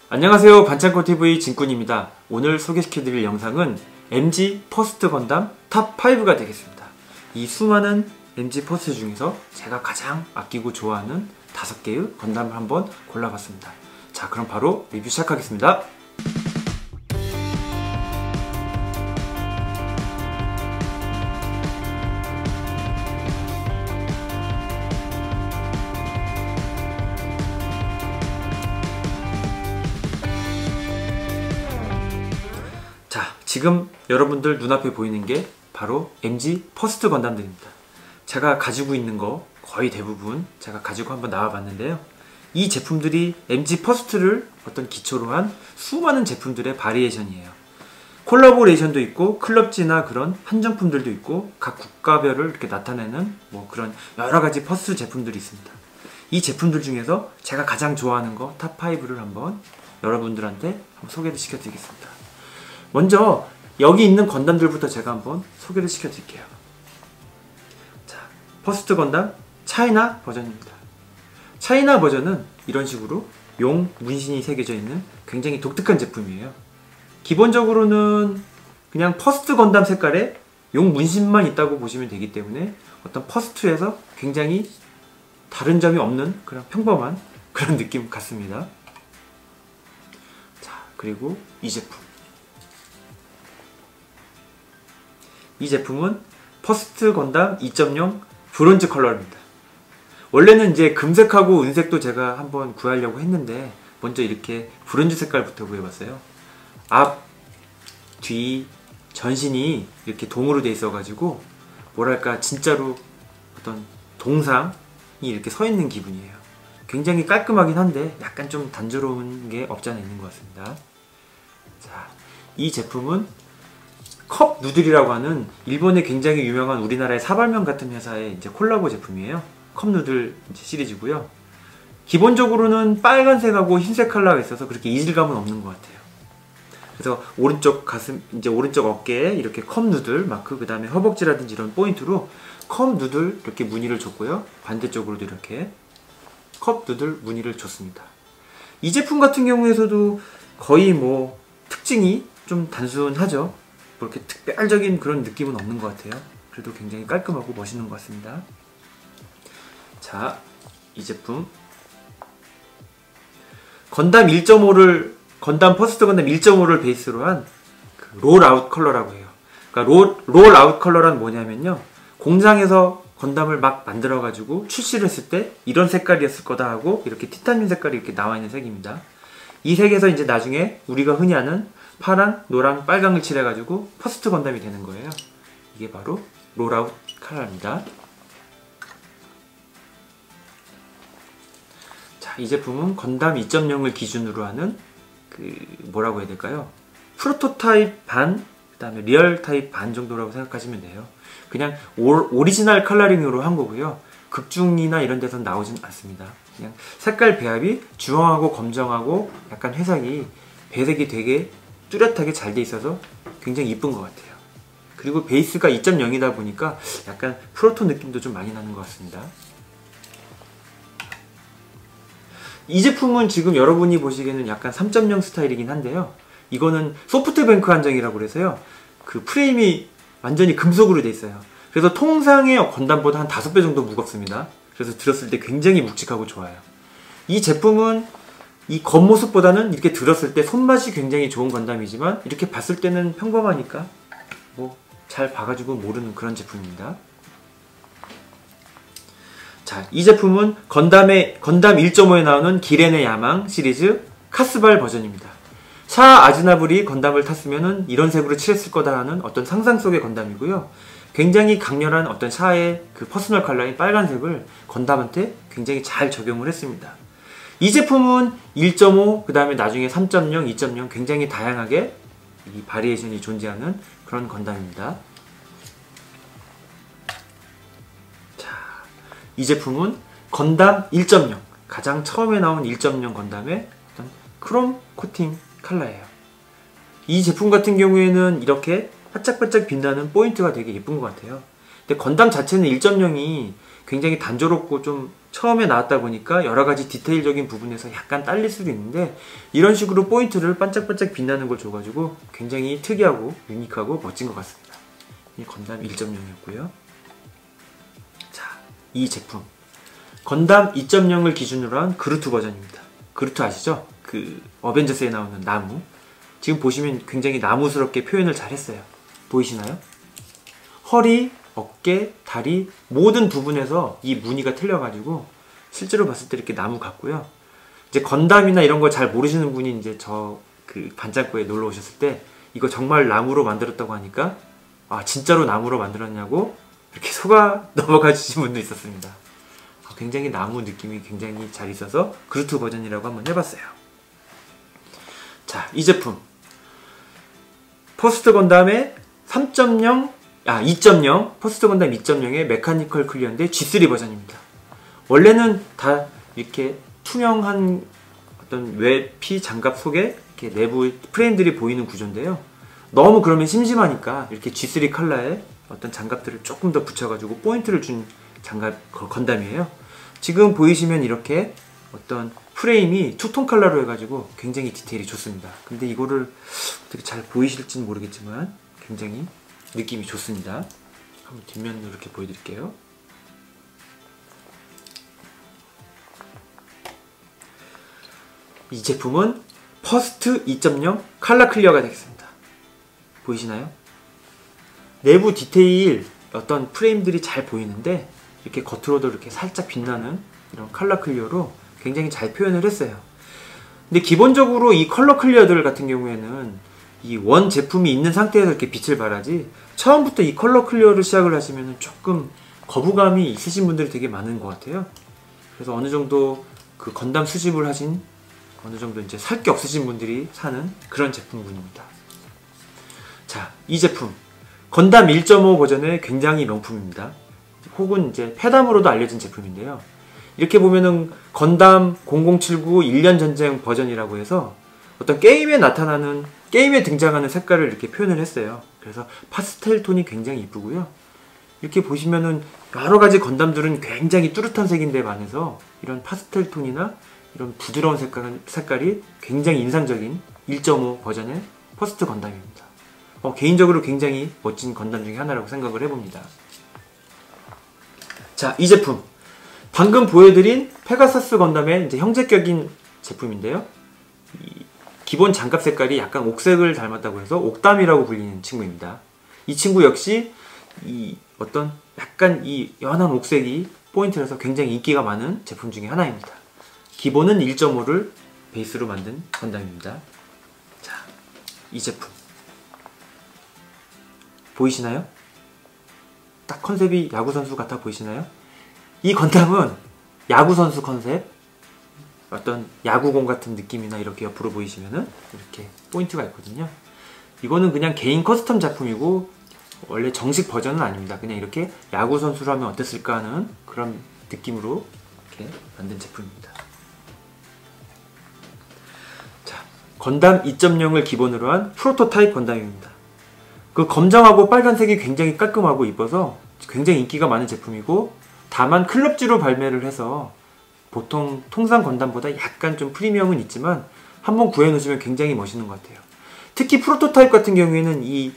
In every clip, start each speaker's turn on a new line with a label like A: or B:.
A: 안녕하세요, 반창고TV 진꾼입니다. 오늘 소개시켜드릴 영상은 MG 퍼스트 건담 탑5가 되겠습니다. 이 수많은 MG 퍼스트 중에서 제가 가장 아끼고 좋아하는 5개의 건담을 한번 골라봤습니다. 자, 그럼 바로 리뷰 시작하겠습니다. 자, 지금 여러분들 눈앞에 보이는 게 바로 MG 퍼스트 건담들입니다. 제가 가지고 있는 거 거의 대부분 제가 가지고 한번 나와봤는데요. 이 제품들이 MG 퍼스트를 어떤 기초로 한 수많은 제품들의 바리에이션이에요. 콜라보레이션도 있고 클럽지나 그런 한정품들도 있고 각 국가별을 이렇게 나타내는 뭐 그런 여러가지 퍼스트 제품들이 있습니다. 이 제품들 중에서 제가 가장 좋아하는 거 탑5를 한번 여러분들한테 한번 소개를 시켜드리겠습니다. 먼저 여기 있는 건담들부터 제가 한번 소개를 시켜드릴게요. 자, 퍼스트 건담 차이나 버전입니다. 차이나 버전은 이런 식으로 용 문신이 새겨져 있는 굉장히 독특한 제품이에요. 기본적으로는 그냥 퍼스트 건담 색깔에 용 문신만 있다고 보시면 되기 때문에 어떤 퍼스트에서 굉장히 다른 점이 없는 그런 평범한 그런 느낌 같습니다. 자, 그리고 이 제품. 이 제품은 퍼스트 건담 2.0 브론즈 컬러입니다. 원래는 이제 금색하고 은색도 제가 한번 구하려고 했는데 먼저 이렇게 브론즈 색깔부터 구해봤어요. 앞, 뒤, 전신이 이렇게 동으로 돼 있어가지고 뭐랄까 진짜로 어떤 동상이 이렇게 서 있는 기분이에요. 굉장히 깔끔하긴 한데 약간 좀 단조로운 게 없지 않아 있는 것 같습니다. 자, 이 제품은 컵 누들이라고 하는 일본의 굉장히 유명한 우리나라의 사발면 같은 회사의 이제 콜라보 제품이에요. 컵 누들 시리즈고요. 기본적으로는 빨간색하고 흰색 컬러가 있어서 그렇게 이질감은 없는 것 같아요. 그래서 오른쪽 가슴, 이제 오른쪽 어깨에 이렇게 컵 누들 마크, 그 다음에 허벅지라든지 이런 포인트로 컵 누들 이렇게 무늬를 줬고요. 반대쪽으로도 이렇게 컵 누들 무늬를 줬습니다. 이 제품 같은 경우에서도 거의 뭐 특징이 좀 단순하죠. 뭐 이렇게 특별적인 그런 느낌은 없는 것 같아요. 그래도 굉장히 깔끔하고 멋있는 것 같습니다. 자, 이 제품 건담 1.5를 건담 퍼스트 건담 1.5를 베이스로 한 롤아웃 컬러라고 해요. 그러니까 롤아웃 컬러란 뭐냐면요, 공장에서 건담을 막 만들어 가지고 출시를 했을 때 이런 색깔이었을 거다 하고 이렇게 티타늄 색깔이 이렇게 나와 있는 색입니다. 이 색에서 이제 나중에 우리가 흔히 아는 파란, 노랑, 빨강을 칠해가지고 퍼스트 건담이 되는 거예요. 이게 바로 롤아웃 컬러입니다. 자, 이 제품은 건담 2.0을 기준으로 하는 뭐라고 해야 될까요? 프로토타입 반, 그 다음에 리얼 타입 반 정도라고 생각하시면 돼요. 그냥 오리지널 컬러링으로 한 거고요. 극중이나 이런 데선 나오진 않습니다. 그냥 색깔 배합이 주황하고 검정하고 약간 회색이 배색이 되게 뚜렷하게 잘 돼 있어서 굉장히 이쁜 것 같아요. 그리고 베이스가 2.0이다 보니까 약간 프로토 느낌도 좀 많이 나는 것 같습니다. 이 제품은 지금 여러분이 보시기에는 약간 3.0 스타일이긴 한데요. 이거는 소프트뱅크 한정이라고 그래서요. 그 프레임이 완전히 금속으로 돼 있어요. 그래서 통상의 건담보다 한 5배 정도 무겁습니다. 그래서 들었을 때 굉장히 묵직하고 좋아요. 이 제품은 이 겉모습보다는 이렇게 들었을 때 손맛이 굉장히 좋은 건담이지만 이렇게 봤을 때는 평범하니까 뭐 잘 봐가지고 모르는 그런 제품입니다. 자, 이 제품은 건담 1.5에 나오는 기렌의 야망 시리즈 카스발 버전입니다. 샤 아즈나블이 건담을 탔으면은 이런 색으로 칠했을 거다 하는 어떤 상상 속의 건담이고요. 굉장히 강렬한 어떤 샤의 그 퍼스널 컬러인 빨간색을 건담한테 굉장히 잘 적용을 했습니다. 이 제품은 1.5, 그 다음에 나중에 3.0, 2.0 굉장히 다양하게 이 바리에이션이 존재하는 그런 건담입니다. 자, 이 제품은 건담 1.0, 가장 처음에 나온 1.0 건담의 어떤 크롬 코팅 컬러예요. 이 제품 같은 경우에는 이렇게 반짝반짝 빛나는 포인트가 되게 예쁜 것 같아요. 근데 건담 자체는 1.0이 굉장히 단조롭고 좀 처음에 나왔다 보니까 여러가지 디테일적인 부분에서 약간 딸릴 수도 있는데, 이런 식으로 포인트를 반짝반짝 빛나는 걸 줘가지고 굉장히 특이하고 유니크하고 멋진 것 같습니다. 이 건담 1.0이었고요. 자, 이 제품 건담 2.0을 기준으로 한 그루트 버전입니다. 그루트 아시죠? 그 어벤져스에 나오는 나무. 지금 보시면 굉장히 나무스럽게 표현을 잘 했어요. 보이시나요? 허리, 어깨, 다리 모든 부분에서 이 무늬가 틀려가지고 실제로 봤을 때 이렇게 나무 같고요. 이제 건담이나 이런 거 잘 모르시는 분이 이제 저 그 반짝고에 놀러 오셨을 때 이거 정말 나무로 만들었다고 하니까 아 진짜로 나무로 만들었냐고 이렇게 속아 넘어가시는 분도 있었습니다. 굉장히 나무 느낌이 굉장히 잘 있어서 그루트 버전이라고 한번 해봤어요. 자, 이 제품 퍼스트 건담의 2.0 퍼스트 건담 2.0의 메카니컬 클리어인데 G3 버전입니다. 원래는 다 이렇게 투명한 어떤 외피 장갑 속에 이렇게 내부 프레임들이 보이는 구조인데요. 너무 그러면 심심하니까 이렇게 G3 컬러에 어떤 장갑들을 조금 더 붙여가지고 포인트를 준 장갑 건담이에요. 지금 보이시면 이렇게 어떤 프레임이 투톤 컬러로 해가지고 굉장히 디테일이 좋습니다. 근데 이거를 어떻게 잘 보이실지는 모르겠지만 굉장히 느낌이 좋습니다. 한번 뒷면으로 이렇게 보여드릴게요. 이 제품은 퍼스트 2.0 컬러 클리어가 되겠습니다. 보이시나요? 내부 디테일 어떤 프레임들이 잘 보이는데 이렇게 겉으로도 이렇게 살짝 빛나는 이런 컬러 클리어로 굉장히 잘 표현을 했어요. 근데 기본적으로 이 컬러 클리어들 같은 경우에는 이 원 제품이 있는 상태에서 이렇게 빛을 발하지 처음부터 이 컬러 클리어를 시작을 하시면 조금 거부감이 있으신 분들이 되게 많은 것 같아요. 그래서 어느 정도 그 건담 수집을 하신 어느 정도 이제 살 게 없으신 분들이 사는 그런 제품군입니다. 자, 이 제품 건담 1.5 버전의 굉장히 명품입니다. 혹은 이제 패담으로도 알려진 제품인데요. 이렇게 보면은 건담 0079 1년 전쟁 버전이라고 해서 어떤 게임에 나타나는 게임에 등장하는 색깔을 이렇게 표현을 했어요. 그래서 파스텔 톤이 굉장히 이쁘고요. 이렇게 보시면은 여러 가지 건담들은 굉장히 뚜렷한 색인데 반해서 이런 파스텔 톤이나 이런 부드러운 색깔이 굉장히 인상적인 1.5 버전의 퍼스트 건담입니다. 개인적으로 굉장히 멋진 건담 중에 하나라고 생각을 해봅니다. 자, 이 제품 방금 보여드린 페가서스 건담의 이제 형제격인 제품인데요. 이 기본 장갑 색깔이 약간 옥색을 닮았다고 해서 옥담이라고 불리는 친구입니다. 이 친구 역시 이 어떤 약간 이 연한 옥색이 포인트라서 굉장히 인기가 많은 제품 중에 하나입니다. 기본은 1.5를 베이스로 만든 건담입니다. 자, 이 제품 보이시나요? 딱 컨셉이 야구선수 같아 보이시나요? 이 건담은 야구선수 컨셉, 어떤 야구공 같은 느낌이나 이렇게 옆으로 보이시면은 이렇게 포인트가 있거든요. 이거는 그냥 개인 커스텀 작품이고 원래 정식 버전은 아닙니다. 그냥 이렇게 야구선수로 하면 어땠을까 하는 그런 느낌으로 이렇게 만든 제품입니다. 자, 건담 2.0을 기본으로 한 프로토타입 건담입니다. 그 검정하고 빨간색이 굉장히 깔끔하고 이뻐서 굉장히 인기가 많은 제품이고, 다만 클럽지로 발매를 해서 보통 통상 건담보다 약간 좀 프리미엄은 있지만 한번 구해놓으시면 굉장히 멋있는 것 같아요. 특히 프로토타입 같은 경우에는 이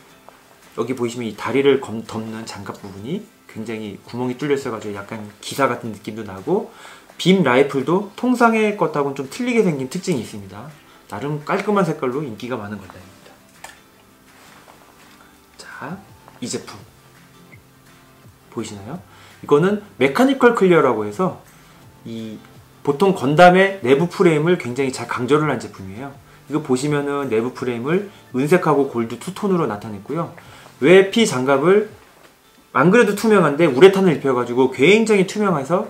A: 여기 보시면 이 다리를 덮는 장갑 부분이 굉장히 구멍이 뚫려 있어가지고 약간 기사 같은 느낌도 나고, 빔 라이플도 통상의 것하고는 좀 틀리게 생긴 특징이 있습니다. 나름 깔끔한 색깔로 인기가 많은 건담입니다. 자, 이 제품 보이시나요? 이거는 메카니컬 클리어라고 해서 이 보통 건담의 내부 프레임을 굉장히 잘 강조를 한 제품이에요. 이거 보시면은 내부 프레임을 은색하고 골드 투톤으로 나타냈고요. 외피 장갑을 안 그래도 투명한데 우레탄을 입혀가지고 굉장히 투명해서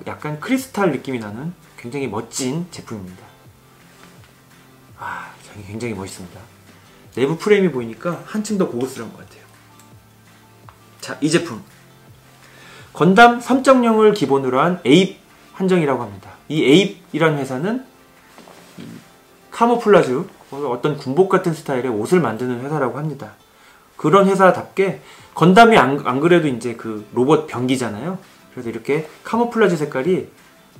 A: 약간 크리스탈 느낌이 나는 굉장히 멋진 제품입니다. 굉장히 멋있습니다. 내부 프레임이 보이니까 한층 더 고급스러운 것 같아요. 자, 이 제품 건담 3.0을 기본으로 한 에입 한정이라고 합니다. 이 에입이라는 회사는 카모플라주, 어떤 군복 같은 스타일의 옷을 만드는 회사라고 합니다. 그런 회사답게 건담이 안 그래도 이제 그 로봇 병기잖아요. 그래서 이렇게 카모플라지 색깔이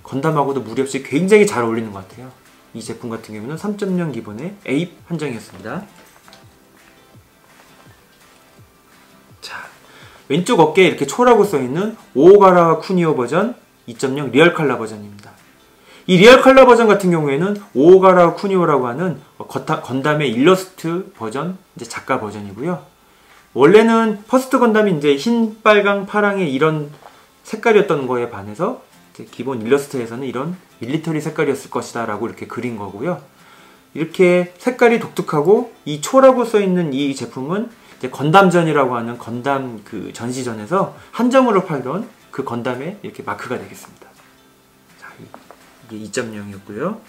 A: 건담하고도 무리 없이 굉장히 잘 어울리는 것 같아요. 이 제품 같은 경우는 3.0 기본의 A 한정이었습니다. 자, 왼쪽 어깨에 이렇게 초라고 써있는 오가라 쿠니오 버전 2.0 리얼 컬러 버전입니다. 이 리얼 컬러 버전 같은 경우에는 오가라 쿠니오라고 하는 건담의 일러스트 버전, 이제 작가 버전이고요. 원래는 퍼스트 건담이 이제 흰, 빨강, 파랑의 이런 색깔이었던 거에 반해서 이제 기본 일러스트에서는 이런 밀리터리 색깔이었을 것이다 라고 이렇게 그린 거고요. 이렇게 색깔이 독특하고 이 초라고 써있는 이 제품은 이제 건담전이라고 하는 건담 그 전시전에서 한정으로 팔던 그 건담의 이렇게 마크가 되겠습니다. 자, 이게 2.0이었고요.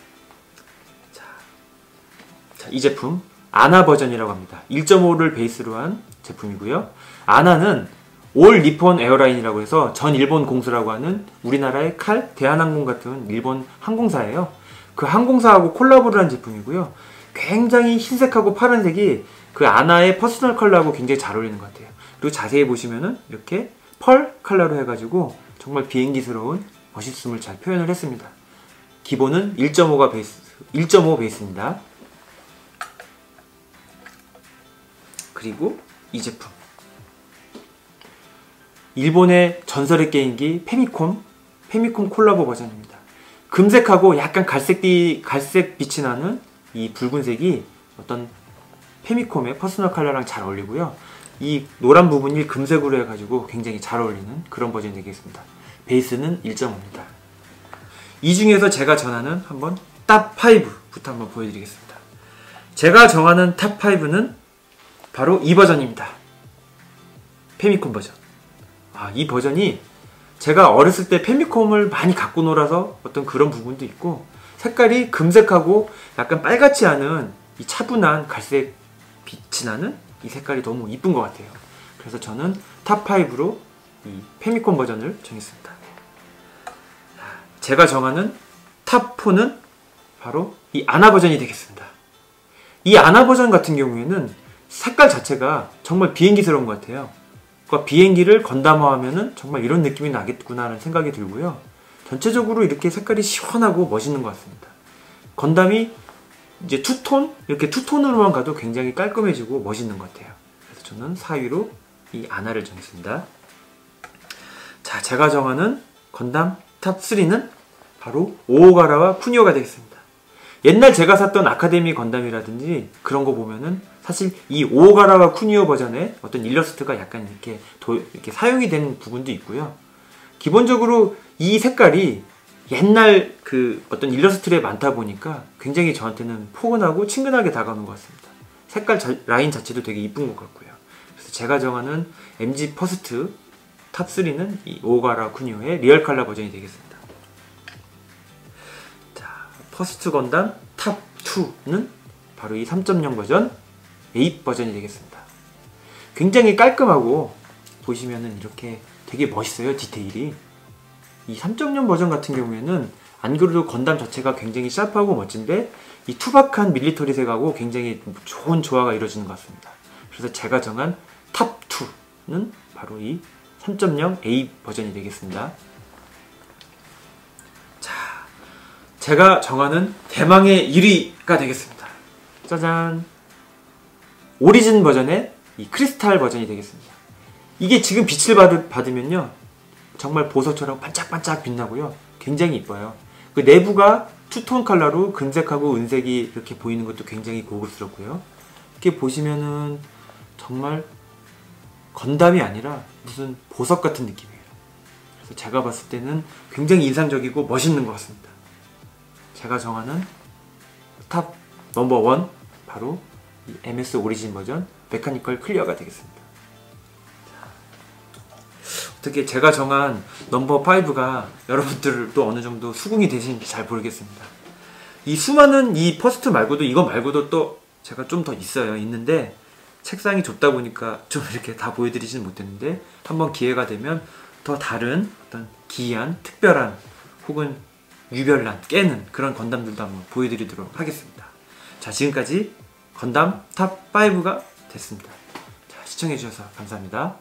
A: 자, 이 제품 아나 버전이라고 합니다. 1.5를 베이스로 한 제품이고요. 아나는 올 니폰 에어라인이라고 해서 전 일본 공수라고 하는 우리나라의 칼, 대한항공 같은 일본 항공사예요. 그 항공사하고 콜라보를 한 제품이고요. 굉장히 흰색하고 파란색이 그 아나의 퍼스널 컬러하고 굉장히 잘 어울리는 것 같아요. 그리고 자세히 보시면은 이렇게 펄 컬러로 해가지고 정말 비행기스러운 멋있음을 잘 표현을 했습니다. 기본은 1.5가 베이스, 1.5 베이스입니다. 그리고 이 제품. 일본의 전설의 게임기 페미콤 콜라보 버전입니다. 금색하고 약간 갈색 빛이 나는 이 붉은색이 어떤 페미콤의 퍼스널 컬러랑 잘 어울리고요. 이 노란 부분이 금색으로 해가지고 굉장히 잘 어울리는 그런 버전이 되겠습니다. 베이스는 1.5입니다. 이 중에서 제가 전하는 한번 탑5부터 한번 보여드리겠습니다. 제가 정하는 탑5는 바로 이 버전입니다. 페미콤 버전. 이 버전이 제가 어렸을 때 페미콤을 많이 갖고 놀아서 어떤 그런 부분도 있고, 색깔이 금색하고 약간 빨갛지 않은 이 차분한 갈색 빛이 나는 이 색깔이 너무 이쁜 것 같아요. 그래서 저는 탑5로 이 페미콤 버전을 정했습니다. 제가 정하는 탑4는 바로 이 아나 버전이 되겠습니다. 이 아나 버전 같은 경우에는 색깔 자체가 정말 비행기스러운 것 같아요. 그러니까 비행기를 건담화하면은 정말 이런 느낌이 나겠구나라는 생각이 들고요. 전체적으로 이렇게 색깔이 시원하고 멋있는 것 같습니다. 건담이 이제 투톤? 이렇게 투톤으로만 가도 굉장히 깔끔해지고 멋있는 것 같아요. 그래서 저는 4위로 이 아나를 정했습니다. 자, 제가 정하는 건담 탑3는 바로 오오가라와 쿠니오가 되겠습니다. 옛날 제가 샀던 아카데미 건담이라든지 그런 거 보면은 사실 이 오오가라와 쿠니오 버전의 어떤 일러스트가 약간 이렇게 사용이 된 부분도 있고요. 기본적으로 이 색깔이 옛날 그 어떤 일러스트에 많다 보니까 굉장히 저한테는 포근하고 친근하게 다가오는 것 같습니다. 색깔 라인 자체도 되게 이쁜 것 같고요. 그래서 제가 정하는 MG 퍼스트 탑3는 이 오오가라 쿠니오의 리얼 컬러 버전이 되겠습니다. 자, 퍼스트 건담 탑2는 바로 이 3.0 버전 8 버전이 되겠습니다. 굉장히 깔끔하고 보시면은 이렇게 되게 멋있어요, 디테일이. 이 3.0 버전 같은 경우에는 안 그래도 건담 자체가 굉장히 샤프하고 멋진데 이 투박한 밀리터리 색하고 굉장히 좋은 조화가 이루어지는 것 같습니다. 그래서 제가 정한 탑2는 바로 이 3.0 A 버전이 되겠습니다. 자, 제가 정하는 대망의 1위가 되겠습니다. 짜잔! 오리진 버전의 이 크리스탈 버전이 되겠습니다. 이게 지금 빛을 받으면요 정말 보석처럼 반짝반짝 빛나고요 굉장히 이뻐요. 그 내부가 투톤 컬러로 금색하고 은색이 이렇게 보이는 것도 굉장히 고급스럽고요. 이렇게 보시면은 정말 건담이 아니라 무슨 보석 같은 느낌이에요. 그래서 제가 봤을 때는 굉장히 인상적이고 멋있는 것 같습니다. 제가 정하는 탑 넘버 1 바로 이 MS 오리진 버전 메카니컬 클리어가 되겠습니다. 어떻게 제가 정한 넘버 5가 여러분들도 어느 정도 수긍이 되시는지 잘 모르겠습니다. 이 수많은 이 퍼스트 말고도 이거 말고도 또 제가 좀 더 있는데 책상이 좁다 보니까 좀 이렇게 다 보여드리지는 못했는데 한번 기회가 되면 더 다른 어떤 기이한 특별한 혹은 유별난 깨는 그런 건담들도 한번 보여드리도록 하겠습니다. 자, 지금까지 건담 탑5가 됐습니다. 자, 시청해주셔서 감사합니다.